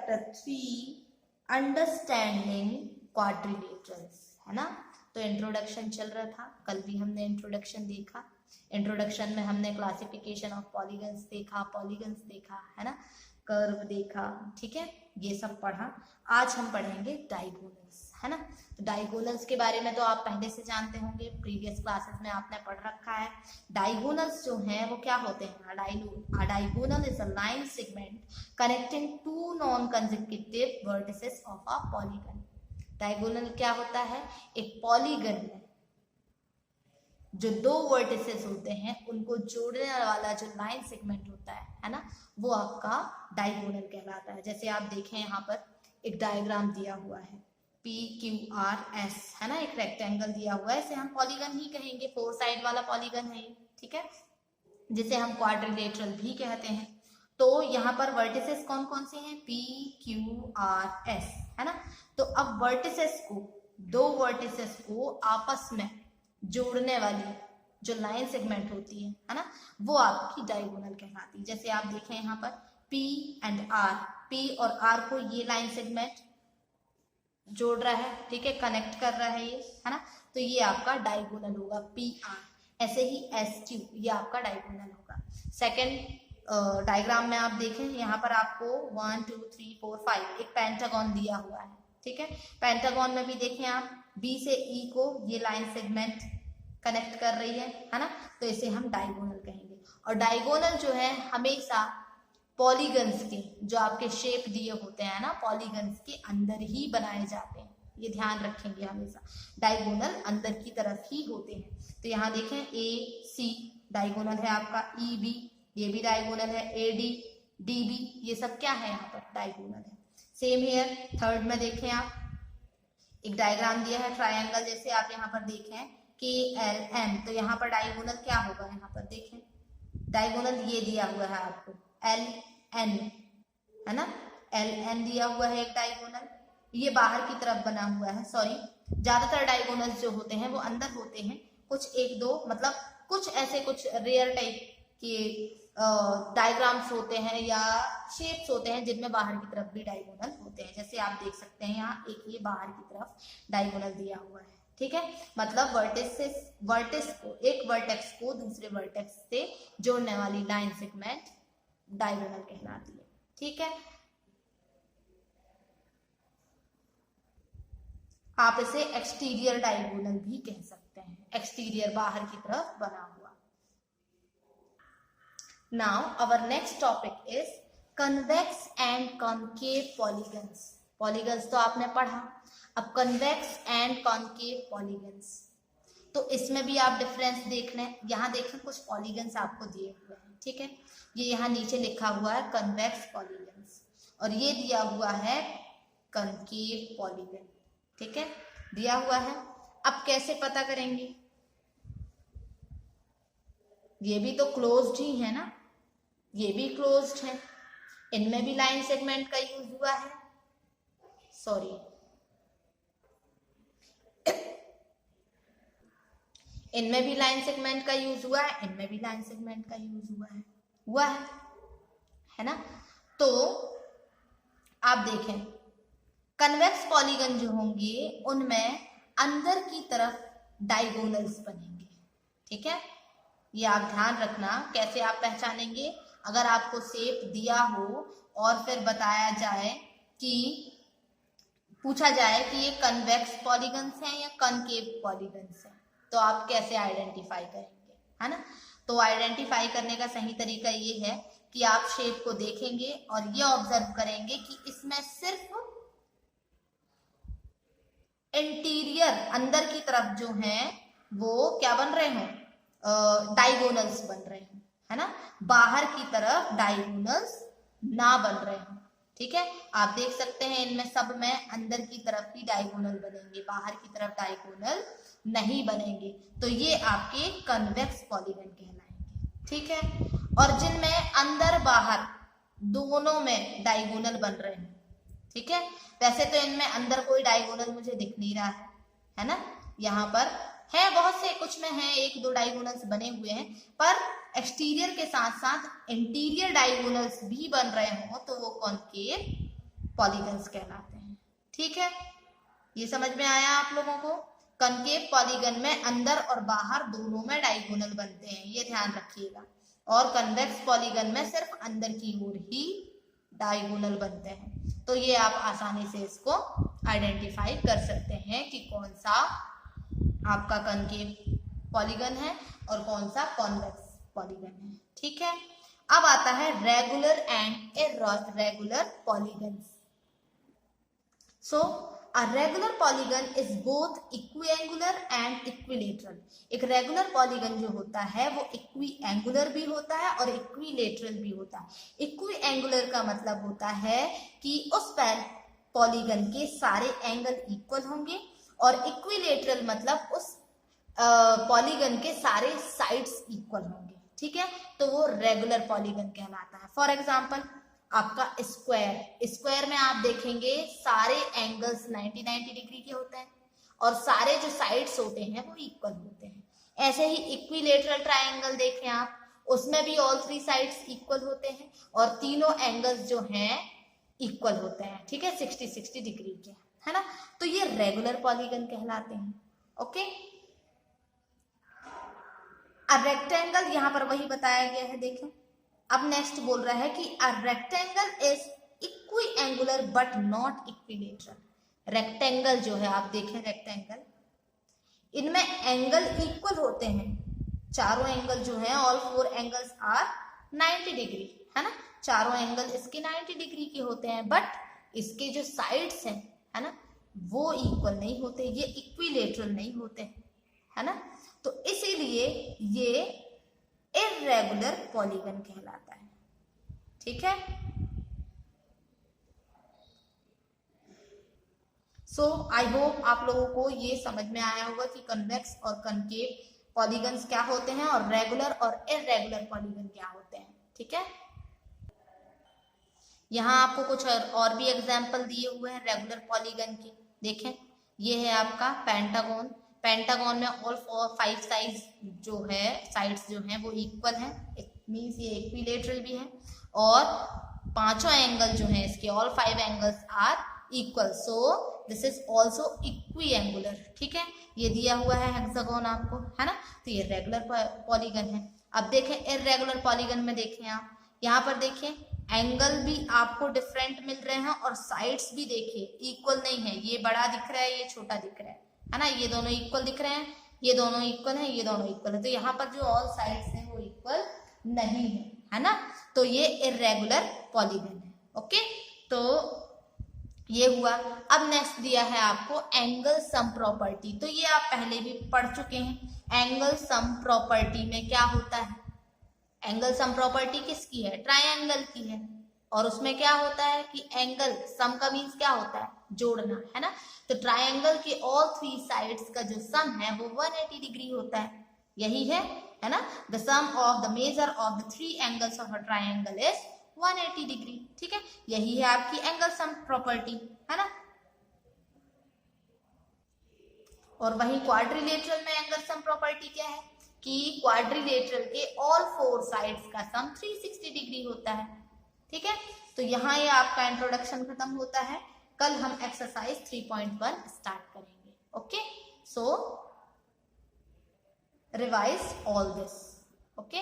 Chapter 3 understanding quadrilaterals, है ना। तो इंट्रोडक्शन चल रहा था, कल भी हमने इंट्रोडक्शन देखा। इंट्रोडक्शन में हमने क्लासिफिकेशन ऑफ पॉलीगन्स देखा, है ना, कर्व देखा, ठीक है, ये सब पढ़ा। आज हम पढ़ेंगे डायगोनल्स, है ना। तो डायगोनल्स के बारे में तो आप पहले से जानते होंगे, प्रीवियस क्लासेस में आपने पढ़ रखा है। डायगोनल्स जो हैं वो क्या होते हैं? Diagonal is a line segment connecting to non consecutive vertices of a polygon. Diagonal क्या होता है? एक पॉलीगन में जो दो वर्टिसेस होते हैं उनको जोड़ने वाला जो लाइन सेगमेंट होता है ना, वो आपका डायगोनल कहलाता है। जैसे आप देखें यहाँ पर एक डायग्राम दिया हुआ है PQRS, है ना, एक रेक्टेंगल दिया हुआ है, इसे हम पॉलीगन ही कहेंगे, 4 साइड वाला पॉलीगन है ये, ठीक है, जिसे हम क्वाड्रिलेटरल भी कहते हैं। तो यहाँ पर वर्टिसेस कौन कौन से हैं? PQRS, है ना। तो अब वर्टिसेस को, दो वर्टिसेस को आपस में जोड़ने वाली जो लाइन सेगमेंट होती है ना, वो आपकी डायगोनल कहलाती है। जैसे आप देखें यहाँ पर P एंड R, P और R को ये लाइन सेगमेंट जोड़ रहा है, ठीक है, कनेक्ट कर रहा है ये, है ना, तो ये आपका डायगोनल होगा PR। ऐसे ही SQ, ये आपका डायगोनल होगा। सेकेंड डायग्राम में आप देखें, यहाँ पर आपको 1 2 3 4 5 एक पेंटागन दिया हुआ है, ठीक है। पेंटागन में भी देखें आप, B से E को ये लाइन सेगमेंट कनेक्ट कर रही है ना, तो इसे हम डायगोनल कहेंगे। और डायगोनल जो है हमेशा पॉलीगन्स के, जो आपके शेप दिए होते हैं ना, पॉलीगन्स के अंदर ही बनाए जाते हैं, ये ध्यान रखेंगे हमेशा। डायगोनल अंदर की तरफ ही होते हैं। तो यहाँ देखें AC डायगोनल है आपका, EB ये भी डायगोनल है, AD DB ये सब क्या है? यहाँ पर डायगोनल है। सेम हियर थर्ड में देखें आप, एक डायग्राम दिया है ट्रायंगल, जैसे आप यहाँ पर देखें KLM, तो यहाँ पर डायगोनल क्या होगा? यहाँ पर देखें डायगोनल ये दिया हुआ है आपको LN, है ना, LN दिया हुआ है एक डायगोनल, ये बाहर की तरफ बना हुआ है। सॉरी, ज्यादातर डायगोनल्स जो होते हैं वो अंदर होते हैं, कुछ एक दो, मतलब कुछ ऐसे कुछ रेयर टाइप के डायग्राम्स होते हैं या शेप्स होते हैं जिनमें बाहर की तरफ भी डायगोनल होते हैं। जैसे आप देख सकते हैं यहाँ एक ये बाहर की तरफ डायगोनल दिया हुआ है, ठीक है, मतलब वर्टेक्स को, एक वर्टेक्स को दूसरे वर्टेक्स से जोड़ने वाली लाइन सेगमेंट डायगोनल कहलाती है, ठीक है। आप इसे एक्सटीरियर डायगोनल भी कह सकते हैं, एक्सटीरियर बाहर की तरफ बना हुआ। Now our next topic is convex and concave polygons. Polygons तो आपने पढ़ा, अब convex and concave polygons, तो इसमें भी आप डिफरेंस देख लें। यहाँ देखें कुछ पॉलीगन्स आपको दिए हुए हैं, ठीक है, ये यहाँ नीचे लिखा हुआ है कन्वेक्स पॉलीगन्स और ये दिया हुआ है कनकेव पॉलीगन, ठीक है, दिया हुआ है। अब कैसे पता करेंगे? ये भी तो क्लोज्ड ही है ना, ये भी क्लोज्ड है, इनमें भी लाइन सेगमेंट का यूज हुआ है, सॉरी इनमें भी लाइन सेगमेंट का यूज हुआ है, इनमें भी लाइन सेगमेंट का यूज हुआ है ना। तो आप देखें कन्वेक्स पॉलीगन जो होंगे उनमें अंदर की तरफ डायगोनल्स बनेंगे, ठीक है, ये आप ध्यान रखना। कैसे आप पहचानेंगे? अगर आपको शेप दिया हो और फिर बताया जाए कि, पूछा जाए कि ये कन्वेक्स पॉलीगन्स हैं या कनकेव पॉलीगन्स हैं, तो आप कैसे आइडेंटिफाई करेंगे, है ना। तो आइडेंटिफाई करने का सही तरीका ये है कि आप शेप को देखेंगे और ये ऑब्जर्व करेंगे कि इसमें सिर्फ इंटीरियर अंदर की तरफ जो है वो क्या बन रहे हो? डायगोनल्स बन रहे हैं, है ना, बाहर की तरफ डायगोनल्स ना बन रहे हो, ठीक है। आप देख सकते हैं इनमें सब में अंदर की तरफ ही डायगोनल बनेंगे, बाहर की तरफ डायगोनल नहीं बनेंगे, तो ये आपके कन्वेक्स पॉलीगन कहलाएंगे, ठीक है। और जिनमें अंदर बाहर दोनों में डायगोनल बन रहे हैं, ठीक है, वैसे तो इनमें अंदर कोई डायगोनल मुझे दिख नहीं रहा है ना, यहाँ पर है बहुत से, कुछ में है एक दो डायगोनल्स बने हुए हैं, पर एक्सटीरियर के साथ साथ इंटीरियर डायगोनल्स भी बन रहे हो तो वो कॉनकेव पॉलीगन्स कहलाते हैं। ठीक है, ये समझ में आया आप लोगों को। कनकेव पॉलीगन में अंदर और बाहर दोनों में डायगोनल बनते हैं, ये ध्यान रखिएगा। और कन्वेक्स पॉलीगन में सिर्फ अंदर की ओर ही डायगोनल बनते हैं। तो ये आप आसानी से इसको आइडेंटिफाई कर सकते हैं कि कौन सा आपका कनकेव पॉलीगन है और कौन सा कॉन्वेक्स पॉलीगन है। ठीक है, अब आता है regular and irregular polygons. So A regular polygon is both equiangular and equilateral. एक रेगुलर पॉलीगन जो होता है वो इक्विएंगुलर भी होता है और इक्विलेटरल भी होता है। इक्विएंगुलर का मतलब होता है कि उस पॉलीगन के सारे एंगल इक्वल होंगे, और इक्विलेटरल मतलब उस पॉलीगन के सारे साइड्स इक्वल होंगे। ठीक है, तो वो रेगुलर पॉलीगन कहलाता है। फॉर एग्जाम्पल आपका स्क्वायर में आप देखेंगे सारे एंगल्स 90 डिग्री के होते हैं और सारे जो साइड्स होते हैं वो इक्वल होते हैं। ऐसे ही इक्विलेटरल ट्रायंगल देखें आप, उसमें भी ऑल 3 साइड्स इक्वल होते हैं और तीनों एंगल्स जो हैं इक्वल होते हैं। ठीक है, 60 डिग्री के, है ना। तो ये रेगुलर पॉलीगन कहलाते हैं। ओके, अब रेक्टेंगल यहाँ पर वही बताया गया है, देखें। अब नेक्स्ट बोल रहा है कि a rectangle is equiangular but not equilateral. Rectangle जो है आप देखें, रेक्टेंगल इनमें एंगल इक्वल होते हैं। चारों एंगल जो है ऑल 4 एंगल्स आर 90 डिग्री, है ना। चारों एंगल इसके 90 डिग्री के होते हैं, बट इसके जो साइड्स हैं, है ना, वो इक्वल नहीं होते, ये इक्विलेटरल नहीं होते, है ना। तो इसीलिए ये इर्रेगुलर पॉलीगन कहलाता है। ठीक है, सो आई होप आप लोगों को ये समझ में आया होगा कि कन्वेक्स और कनकेव पॉलीगन्स क्या होते हैं और रेगुलर और इर्रेगुलर पॉलीगन क्या होते हैं। ठीक है, यहाँ आपको कुछ और भी एग्जाम्पल दिए हुए हैं रेगुलर पॉलीगन के। देखें, ये है आपका पेंटागन। पेंटागन में ऑल 5 साइड्स जो है, साइड्स जो हैं वो इक्वल हैं, इट मींस ये इक्विलेटरल भी है, और पांचों एंगल जो हैं इसके all 5 angles are equal, so this is also equiangular. ठीक है, ये दिया हुआ है हेक्सागोन आपको, है ना। तो ये रेगुलर पॉलीगन है। अब देखें इर्रेगुलर पॉलीगन में, देखें आप यहाँ पर देखें, एंगल भी आपको डिफरेंट मिल रहे हैं और साइड्स भी देखिए इक्वल नहीं है। ये बड़ा दिख रहा है, ये छोटा दिख रहा है ना। ये दोनों इक्वल दिख रहे हैं, ये दोनों इक्वल है, ये दोनों इक्वल है। तो यहाँ पर जो ऑल साइड्स हैं वो इक्वल नहीं है ना। तो ये इर्रेगुलर पॉलीगन है। ओके, तो ये हुआ। अब नेक्स्ट दिया है आपको एंगल सम प्रॉपर्टी। तो ये आप पहले भी पढ़ चुके हैं। एंगल सम प्रॉपर्टी में क्या होता है, एंगल सम प्रॉपर्टी किसकी है, ट्रायंगल की है। और उसमें क्या होता है कि एंगल सम का मीन्स क्या होता है, जोड़ना, है ना। तो ट्रायंगल के ऑल 3 साइड्स का जो सम है वो 180 डिग्री होता है। यही है ना। The sum of the measure of the 3 angles of a triangle is 180 degree. ठीक है, यही है आपकी एंगल सम प्रॉपर्टी, है ना। और वही क्वाड्रिलेटरल में एंगल सम प्रॉपर्टी क्या है कि क्वाड्रिलेटरल के ऑल 4 साइड्स का सम 360 डिग्री होता है। ठीक है, तो यहाँ ये आपका इंट्रोडक्शन खत्म होता है। कल हम एक्सरसाइज 3.1 स्टार्ट करेंगे। Okay, so revise all this. Okay.